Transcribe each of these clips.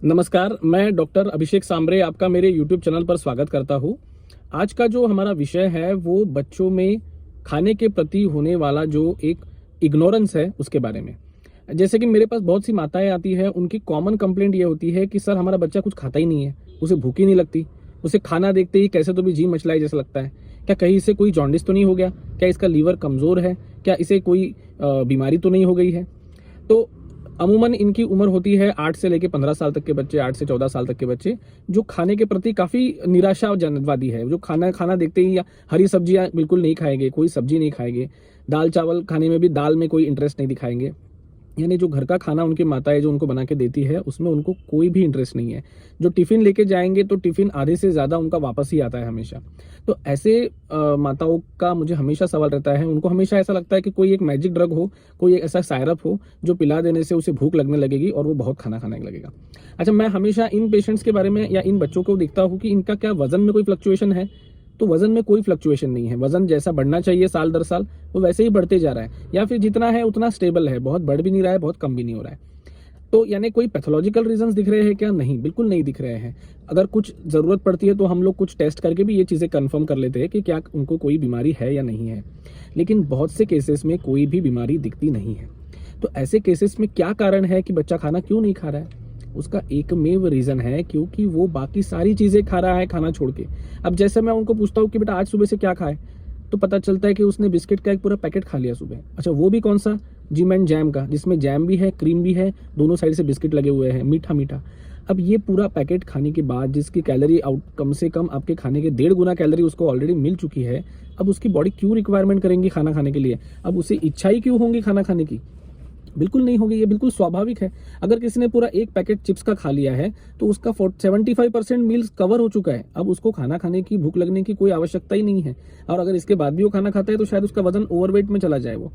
नमस्कार, मैं डॉक्टर अभिषेक सांबरे आपका मेरे यूट्यूब चैनल पर स्वागत करता हूँ। आज का जो हमारा विषय है वो बच्चों में खाने के प्रति होने वाला जो एक इग्नोरेंस है उसके बारे में। जैसे कि मेरे पास बहुत सी माताएं आती हैं, उनकी कॉमन कंप्लेंट ये होती है कि सर हमारा बच्चा कुछ खाता ही नहीं है, उसे भूख ही नहीं लगती, उसे खाना देखते ही कैसे तो भी जी मचलाए जैसा लगता है। क्या कहीं इसे कोई जॉन्डिस तो नहीं हो गया? क्या इसका लीवर कमज़ोर है? क्या इसे कोई बीमारी तो नहीं हो गई है? तो अमूमन इनकी उम्र होती है 8 से लेके 15 साल तक के बच्चे, 8 से 14 साल तक के बच्चे, जो खाने के प्रति काफ़ी निराशावादी है, जो खाना देखते ही या हरी सब्जियां बिल्कुल नहीं खाएंगे, कोई सब्जी नहीं खाएंगे, दाल चावल खाने में भी दाल में कोई इंटरेस्ट नहीं दिखाएंगे। यानी जो घर का खाना उनकी माताएं जो उनको बना के देती है उसमें उनको कोई भी इंटरेस्ट नहीं है। जो टिफ़िन लेके जाएंगे तो टिफ़िन आधे से ज़्यादा उनका वापस ही आता है हमेशा। तो ऐसे माताओं का मुझे हमेशा सवाल रहता है, उनको हमेशा ऐसा लगता है कि कोई एक मैजिक ड्रग हो, कोई एक ऐसा सायरप हो जो पिला देने से उसे भूख लगने लगेगी और वो बहुत खाना खाने लगेगा। अच्छा, मैं हमेशा इन पेशेंट्स के बारे में या इन बच्चों को देखता हूँ कि इनका क्या वजन में कोई फ्लक्चुएशन है? तो वजन में कोई फ्लक्चुएशन नहीं है। वजन जैसा बढ़ना चाहिए साल दर साल वो वैसे ही बढ़ते जा रहा है, या फिर जितना है उतना स्टेबल है, बहुत बढ़ भी नहीं रहा है, बहुत कम भी नहीं हो रहा है। तो यानी कोई पैथोलॉजिकल रीजंस दिख रहे हैं क्या? नहीं, बिल्कुल नहीं दिख रहे हैं। अगर कुछ जरूरत पड़ती है तो हम लोग कुछ टेस्ट करके भी ये चीजें कंफर्म कर लेते हैं कि क्या उनको कोई बीमारी है या नहीं है, लेकिन बहुत से केसेस में कोई भी बीमारी दिखती नहीं है। तो ऐसे केसेस में क्या कारण है कि बच्चा खाना क्यों नहीं खा रहा है? उसका एकमेव रीजन है क्योंकि वो बाकी सारी चीजें खा रहा है खाना छोड़ के। अब जैसे मैं उनको पूछता हूँ कि बेटा आज सुबह से क्या खाए, तो पता चलता है कि उसने बिस्किट का एक पूरा पैकेट खा लिया सुबह। अच्छा, वो भी कौन सा? जिम एंड जैम का, जिसमें जैम भी है, क्रीम भी है, दोनों साइड से बिस्किट लगे हुए हैं, मीठा मीठा। अब ये पूरा पैकेट खाने के बाद जिसकी कैलोरी आउट कम से कम आपके खाने के 1.5 गुना कैलोरी उसको ऑलरेडी मिल चुकी है, अब उसकी बॉडी क्यों रिक्वायरमेंट करेंगी खाना खाने के लिए? अब उसे इच्छा ही क्यों होंगी खाना खाने की? बिल्कुल नहीं होगी, ये बिल्कुल स्वाभाविक है। अगर किसी ने पूरा एक पैकेट चिप्स का खा लिया है तो उसका 75% मील्स कवर हो चुका है, अब उसको खाना खाने की भूख लगने की कोई आवश्यकता ही नहीं है। और अगर इसके बाद भी वो खाना खाता है तो शायद उसका वजन ओवरवेट में चला जाए वो।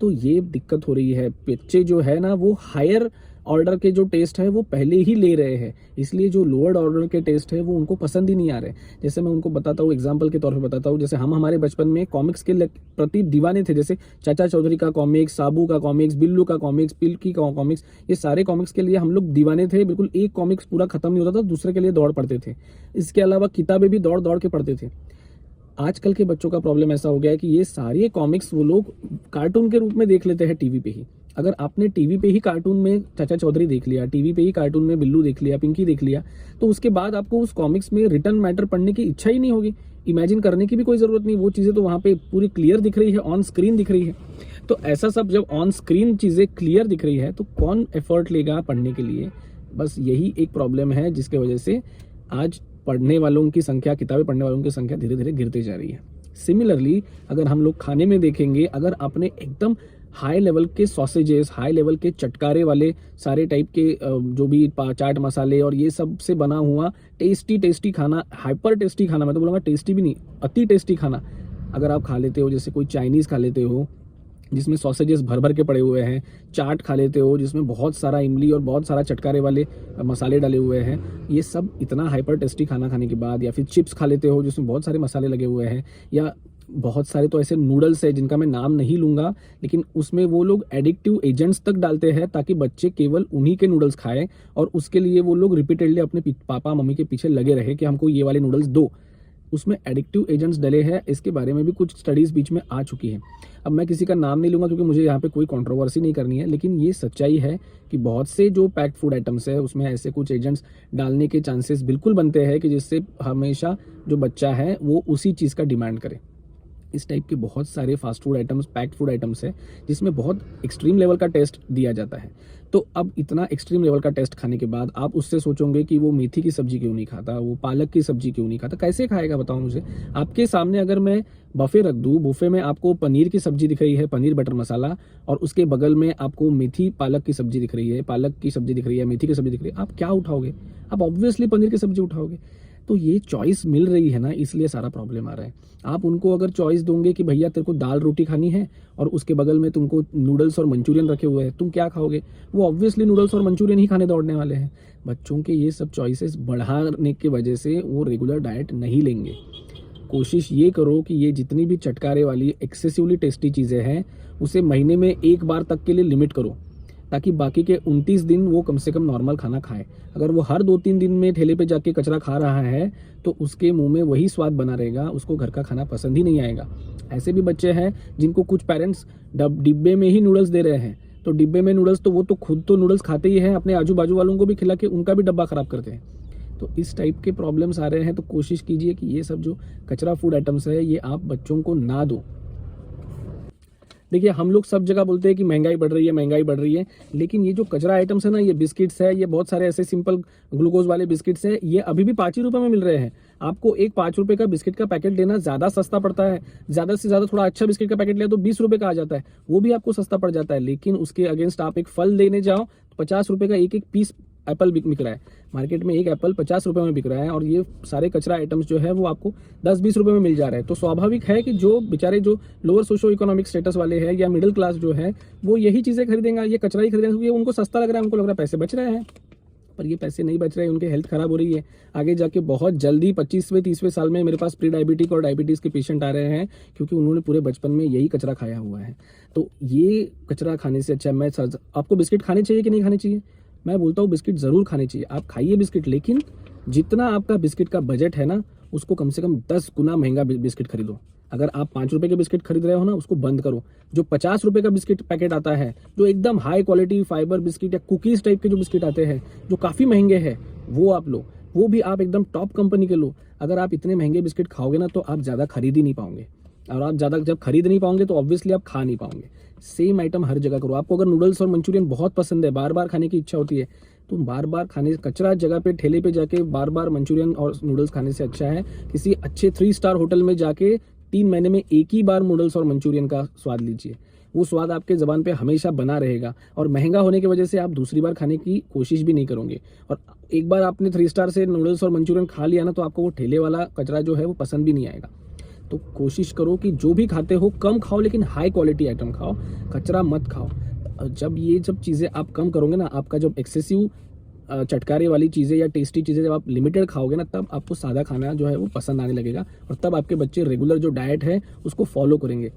तो ये दिक्कत हो रही है। बच्चे जो है ना वो हायर ऑर्डर के जो टेस्ट है वो पहले ही ले रहे हैं, इसलिए जो लोअर ऑर्डर के टेस्ट है वो उनको पसंद ही नहीं आ रहे। जैसे मैं उनको बताता हूँ, एग्जांपल के तौर पे बताता हूँ, जैसे हम हमारे बचपन में कॉमिक्स के प्रति दीवाने थे। जैसे चाचा चौधरी का कॉमिक्स, साबू का कॉमिक्स, बिल्लू का कॉमिक्स, पिल्की का कॉमिक्स, ये सारे कॉमिक्स के लिए हम लोग दीवाने थे। बिल्कुल एक कॉमिक्स पूरा खत्म नहीं होता था, दूसरे के लिए दौड़ पड़ते थे। इसके अलावा किताबें भी दौड़ दौड़ के पढ़ते थे। आजकल के बच्चों का प्रॉब्लम ऐसा हो गया है कि ये सारे कॉमिक्स वो लोग कार्टून के रूप में देख लेते हैं टीवी पे ही। अगर आपने टीवी पे ही कार्टून में चाचा चौधरी देख लिया, टीवी पे ही कार्टून में बिल्लू देख लिया, पिंकी देख लिया, तो उसके बाद आपको उस कॉमिक्स में रिटर्न मैटर पढ़ने की इच्छा ही नहीं होगी। इमेजिन करने की भी कोई जरूरत नहीं, वो चीजें तो वहां पे पूरी क्लियर दिख रही है, ऑन स्क्रीन दिख रही है। तो ऐसा सब जब ऑन स्क्रीन चीजें क्लियर दिख रही है तो कौन एफर्ट लेगा पढ़ने के लिए? बस यही एक प्रॉब्लम है जिसके वजह से आज पढ़ने वालों की संख्या, किताबें पढ़ने वालों की संख्या धीरे धीरे गिरती जा रही है। सिमिलरली अगर हम लोग खाने में देखेंगे, अगर आपने एकदम हाई लेवल के सॉसेजेस, हाई लेवल के चटकारे वाले सारे टाइप के जो भी चाट मसाले और ये सब से बना हुआ टेस्टी खाना, हाइपर टेस्टी खाना, मैं तो बोलूँगा टेस्टी भी नहीं, अति टेस्टी खाना अगर आप खा लेते हो, जैसे कोई चाइनीज़ खा लेते हो जिसमें सॉसेजेस भर भर के पड़े हुए हैं, चाट खा लेते हो जिसमें बहुत सारा इमली और बहुत सारा चटकारे वाले मसाले डाले हुए हैं, ये सब इतना हाइपर टेस्टी खाना खाने के बाद, या फिर चिप्स खा लेते हो जिसमें बहुत सारे मसाले लगे हुए हैं, या बहुत सारे तो ऐसे नूडल्स है जिनका मैं नाम नहीं लूंगा, लेकिन उसमें वो लोग एडिक्टिव एजेंट्स तक डालते हैं ताकि बच्चे केवल उन्हीं के नूडल्स खाएं, और उसके लिए वो लोग रिपीटेडली अपने पापा मम्मी के पीछे लगे रहे कि हमको ये वाले नूडल्स दो। उसमें एडिक्टिव एजेंट्स डले हैं, इसके बारे में भी कुछ स्टडीज बीच में आ चुकी हैं। अब मैं किसी का नाम नहीं लूंगा क्योंकि मुझे यहाँ पे कोई कंट्रोवर्सी नहीं करनी है, लेकिन ये सच्चाई है कि बहुत से जो पैक्ड फूड आइटम्स है उसमें ऐसे कुछ एजेंट्स डालने के चांसेस बिल्कुल बनते हैं कि जिससे हमेशा जो बच्चा है वो उसी चीज़ का डिमांड करे। इस टाइप के बहुत सारे fast food items, packed food items है जिसमें बहुत एक्सट्रीम लेवल का टेस्ट दिया जाता है। तो अब इतना एक्सट्रीम लेवल का टेस्ट खाने के बाद आप उससे सोचोगे कि वो मेथी की सब्जी क्यों नहीं खाता, वो पालक की सब्जी क्यों नहीं खाता, कैसे खाएगा बताओ मुझे? आपके सामने अगर मैं बफे रख दूं, बुफे में आपको पनीर की सब्जी दिख रही है, पनीर बटर मसाला, और उसके बगल में आपको मेथी पालक की सब्जी दिख रही है, पालक की सब्जी दिख रही है, मेथी की सब्जी दिख रही है, आप क्या उठाओगे? आप ऑब्वियसली पनीर की सब्जी उठाओगे। तो ये चॉइस मिल रही है ना, इसलिए सारा प्रॉब्लम आ रहा है। आप उनको अगर चॉइस दोगे कि भैया तेरे को दाल रोटी खानी है और उसके बगल में तुमको नूडल्स और मंचूरियन रखे हुए हैं, तुम क्या खाओगे? वो ऑब्वियसली नूडल्स और मंचूरियन ही खाने दौड़ने वाले हैं। बच्चों के ये सब चॉइसेस बढ़ाने की वजह से वो रेगुलर डाइट नहीं लेंगे। कोशिश ये करो कि ये जितनी भी चटकारे वाली एक्सेसिवली टेस्टी चीज़ें हैं उसे महीने में एक बार तक के लिए लिमिट करो। ताकि बाकी के 29 दिन वो कम से कम नॉर्मल खाना खाए। अगर वो हर 2-3 दिन में ठेले पे जाके कचरा खा रहा है तो उसके मुंह में वही स्वाद बना रहेगा, उसको घर का खाना पसंद ही नहीं आएगा। ऐसे भी बच्चे हैं जिनको कुछ पेरेंट्स डिब्बे में ही नूडल्स दे रहे हैं, तो डिब्बे में नूडल्स तो वो तो खुद तो नूडल्स खाते ही हैं, अपने आजू बाजू वालों को भी खिला के उनका भी डब्बा खराब करते हैं। तो इस टाइप के प्रॉब्लम्स आ रहे हैं, तो कोशिश कीजिए कि ये सब जो कचरा फूड आइटम्स है ये आप बच्चों को ना दो। देखिए, हम लोग सब जगह बोलते हैं कि महंगाई बढ़ रही है, महंगाई बढ़ रही है, लेकिन ये जो कचरा आइटम्स है ना, ये बिस्किट्स है, ये बहुत सारे ऐसे सिंपल ग्लूकोज वाले बिस्किट्स है, ये अभी भी 5 ही रुपए में मिल रहे हैं। आपको एक 5 रुपए का बिस्किट का पैकेट लेना ज्यादा सस्ता पड़ता है। ज्यादा से ज्यादा थोड़ा अच्छा बिस्किट का पैकेट लिया तो 20 रुपए का आ जाता है, वो भी आपको सस्ता पड़ जाता है। लेकिन उसके अगेंस्ट आप एक फल लेने जाओ तो 50 रुपए का एक एक पीस एप्पल बिक रहा है मार्केट में, एक एप्पल 50 रुपए में बिक रहा है, और ये सारे कचरा आइटम्स जो है वो आपको 10-20 रुपए में मिल जा रहा है। तो स्वाभाविक है कि जो बेचारे जो लोअर सोशो इकोनॉमिक स्टेटस वाले हैं या मिडिल क्लास जो है वो यही चीजें खरीदेंगे, ये कचरा ही खरीदेंगे, क्योंकि उनको सस्ता लग रहा है, उनको लग रहा है पैसे बच रहे हैं। पर ये पैसे नहीं बच रहे हैं, उनके हेल्थ खराब हो रही है। आगे जाके बहुत जल्दी 25वें-30वें साल में मेरे पास प्री डायबिटिक और डायबिटीज के पेशेंट आ रहे हैं, क्योंकि उन्होंने पूरे बचपन में यही कचरा खाया हुआ है। तो ये कचरा खाने से अच्छा आपको बिस्किट खाने चाहिए कि नहीं खाने चाहिए? मैं बोलता हूँ बिस्किट जरूर खाने चाहिए, आप खाइए बिस्किट, लेकिन जितना आपका बिस्किट का बजट है ना, उसको कम से कम 10 गुना महंगा बिस्किट खरीदो। अगर आप 5 रुपए के बिस्किट खरीद रहे हो ना, उसको बंद करो। जो 50 रुपए का बिस्किट पैकेट आता है, जो एकदम हाई क्वालिटी फाइबर बिस्किट या कुकीज टाइप के जो बिस्किट आते हैं, जो काफी महंगे हैं, वो आप लो, वो भी आप एकदम टॉप कंपनी के लो। अगर आप इतने महंगे बिस्किट खाओगे ना तो आप ज्यादा खरीद ही नहीं पाओगे, और आप ज्यादा जब खरीद नहीं पाओगे तो ऑब्वियसली आप खा नहीं पाओगे। सेम आइटम हर जगह करो। आपको अगर नूडल्स और मंचूरियन बहुत पसंद है, बार बार खाने की इच्छा होती है, तो बार बार खाने, कचरा जगह पे ठेले पे जाके बार बार मंचूरियन और नूडल्स खाने से अच्छा है किसी अच्छे 3 स्टार होटल में जाके 3 महीने में एक ही बार नूडल्स और मंचूरियन का स्वाद लीजिए। वो स्वाद आपके जबान पे हमेशा बना रहेगा, और महंगा होने की वजह से आप दूसरी बार खाने की कोशिश भी नहीं करोगे। और एक बार आपने 3 स्टार से नूडल्स और मंचूरियन खा लिया ना, तो आपको वो ठेले वाला कचरा जो है वो पसंद भी नहीं आएगा। तो कोशिश करो कि जो भी खाते हो कम खाओ, लेकिन हाई क्वालिटी आइटम खाओ, कचरा मत खाओ। जब चीज़ें आप कम करोगे ना, आपका जब एक्सेसिव चटकारे वाली चीज़ें या टेस्टी चीज़ें जब आप लिमिटेड खाओगे ना, तब आपको सादा खाना जो है वो पसंद आने लगेगा, और तब आपके बच्चे रेगुलर जो डाइट है उसको फॉलो करेंगे,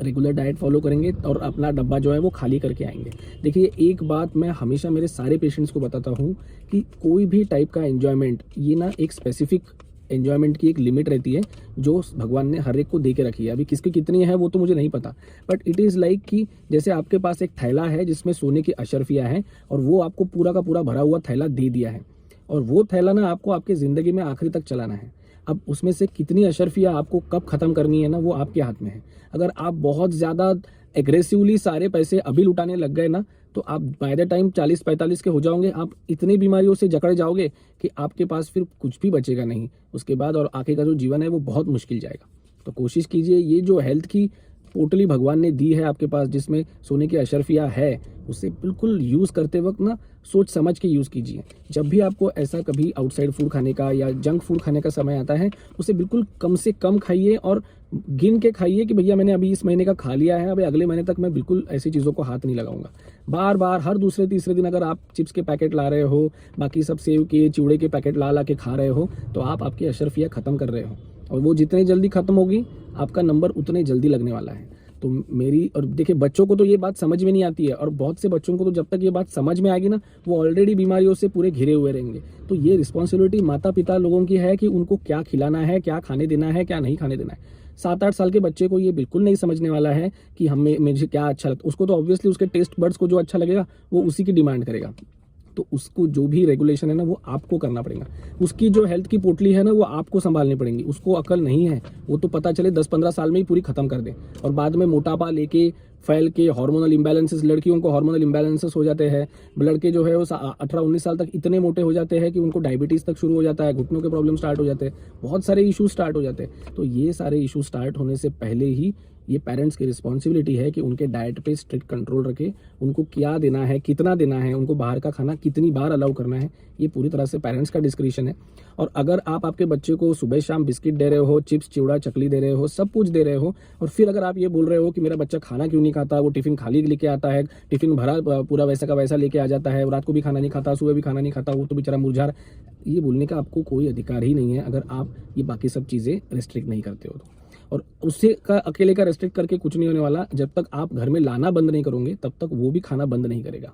रेगुलर डाइट फॉलो करेंगे और अपना डब्बा जो है वो खाली करके आएंगे। देखिए, एक बात मैं हमेशा मेरे सारे पेशेंट्स को बताता हूँ कि कोई भी टाइप का एंजॉयमेंट, ये ना एक स्पेसिफिक एंजॉयमेंट की एक लिमिट रहती है जो भगवान ने हर एक को दे के रखी है। अभी किसकी कितनी है वो तो मुझे नहीं पता, बट इट इज़ लाइक कि जैसे आपके पास एक थैला है जिसमें सोने की अशर्फियाँ हैं, और वो आपको पूरा का पूरा भरा हुआ थैला दे दिया है, और वो थैला ना आपको आपके ज़िंदगी में आखिरी तक चलाना है। अब उसमें से कितनी अशर्फियाँ आपको कब ख़त्म करनी है ना, वो आपके हाथ में है। अगर आप बहुत ज़्यादा एग्रेसिवली सारे पैसे अभी लुटाने लग गए ना, तो आप बाय द टाइम 40-45 के हो जाओगे, आप इतनी बीमारियों से जकड़ जाओगे कि आपके पास फिर कुछ भी बचेगा नहीं उसके बाद, और आगे का जो जीवन है वो बहुत मुश्किल जाएगा। तो कोशिश कीजिए, ये जो हेल्थ की पोटली भगवान ने दी है आपके पास, जिसमें सोने की अशर्फिया है, उसे बिल्कुल यूज़ करते वक्त ना सोच समझ के यूज़ कीजिए। जब भी आपको ऐसा कभी आउटसाइड फूड खाने का या जंक फूड खाने का समय आता है, उसे बिल्कुल कम से कम खाइए, और गिन के खाइए कि भैया मैंने अभी इस महीने का खा लिया है, अभी अगले महीने तक मैं बिल्कुल ऐसी चीज़ों को हाथ नहीं लगाऊंगा। बार बार हर दूसरे तीसरे दिन अगर आप चिप्स के पैकेट ला रहे हो, बाकी सब सेव के चिवड़े के पैकेट ला के खा रहे हो, तो आप आपकी अशर्फिया ख़त्म कर रहे हो, और वो जितनी जल्दी ख़त्म होगी आपका नंबर उतने जल्दी लगने वाला है। तो मेरी, और देखिए बच्चों को तो ये बात समझ में नहीं आती है, और बहुत से बच्चों को तो जब तक ये बात समझ में आएगी ना, वो ऑलरेडी बीमारियों से पूरे घिरे हुए रहेंगे। तो ये रिस्पॉन्सिबिलिटी माता पिता लोगों की है कि उनको क्या खिलाना है, क्या खाने देना है, क्या नहीं खाने देना है। 7-8 साल के बच्चे को ये बिल्कुल नहीं समझने वाला है कि मुझे क्या अच्छा लगता है। उसको तो ऑब्वियसली उसके टेस्ट बड्स को जो अच्छा लगेगा वो उसी की डिमांड करेगा। तो उसको जो भी रेगुलेशन है ना वो आपको करना पड़ेगा। उसकी जो हेल्थ की पोटली है ना वो आपको संभालनी पड़ेगी। उसको अकल नहीं है, वो तो पता चले 10-15 साल में ही पूरी खत्म कर दे, और बाद में मोटापा लेके फैल के हार्मोनल इम्बैलेंसेस, लड़कियों को हार्मोनल इम्बैलेंसेस हो जाते हैं, लड़के जो है वो 18-19 साल तक इतने मोटे हो जाते हैं कि उनको डायबिटीज़ तक शुरू हो जाता है, घुटनों के प्रॉब्लम स्टार्ट हो जाते हैं, बहुत सारे इशू स्टार्ट हो जाते हैं। तो ये सारे इशू स्टार्ट होने से पहले ही ये पेरेंट्स की रिस्पॉन्सिबिलिटी है कि उनके डाइट पे स्ट्रिक्ट कंट्रोल रखे, उनको क्या देना है, कितना देना है, उनको बाहर का खाना कितनी बार अलाउ करना है, ये पूरी तरह से पेरेंट्स का डिस्क्रिप्शन है। और अगर आप आपके बच्चे को सुबह शाम बिस्किट दे रहे हो, चिप्स चिवड़ा चकली दे रहे हो, सब कुछ दे रहे हो, और फिर अगर आप ये बोल रहे हो कि मेरा बच्चा खाना क्यों नहीं खाता, वो टिफिन खाली लेके आता है, टिफिन भरा पूरा वैसा का वैसा लेके आ जाता है, रात को भी खाना नहीं खाता, सुबह भी खाना नहीं खाता, वो तो बेचारा मुरझा, ये बोलने का आपको कोई अधिकार ही नहीं है अगर आप ये बाकी सब चीज़ें रिस्ट्रिक्ट नहीं करते हो तो। और उससे का अकेले का रेस्ट्रिक्ट करके कुछ नहीं होने वाला। जब तक आप घर में लाना बंद नहीं करोगे तब तक वो भी खाना बंद नहीं करेगा।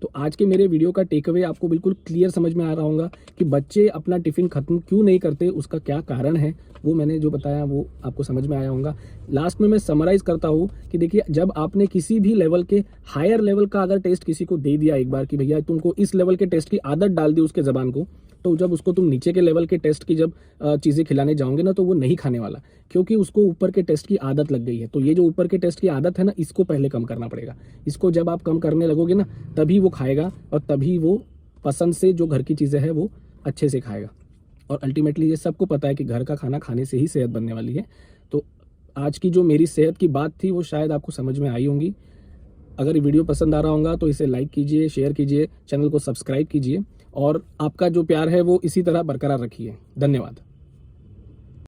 तो आज के मेरे वीडियो का टेक अवे आपको बिल्कुल क्लियर समझ में आ रहा होगा कि बच्चे अपना टिफिन खत्म क्यों नहीं करते, उसका क्या कारण है, वो मैंने जो बताया वो आपको समझ में आया होगा। लास्ट में मैं समराइज करता हूँ कि देखिए, जब आपने किसी भी लेवल के हायर लेवल का अगर टेस्ट किसी को दे दिया एक बार कि भैया तुमको इस लेवल के टेस्ट की आदत डाल दी उसके जबान को, तो जब उसको तुम नीचे के लेवल के टेस्ट की जब चीज़ें खिलाने जाओगे ना, तो वो नहीं खाने वाला, क्योंकि उसको ऊपर के टेस्ट की आदत लग गई है। तो ये जो ऊपर के टेस्ट की आदत है ना, इसको पहले कम करना पड़ेगा। इसको जब आप कम करने लगोगे ना, तभी वो खाएगा और तभी वो पसंद से जो घर की चीज़ें हैं वो अच्छे से खाएगा। और अल्टीमेटली ये सबको पता है कि घर का खाना खाने से ही सेहत बनने वाली है। तो आज की जो मेरी सेहत की बात थी वो शायद आपको समझ में आई होंगी। अगर ये वीडियो पसंद आ रहा होगा तो इसे लाइक कीजिए, शेयर कीजिए, चैनल को सब्सक्राइब कीजिए और आपका जो प्यार है वो इसी तरह बरकरार रखिए। धन्यवाद।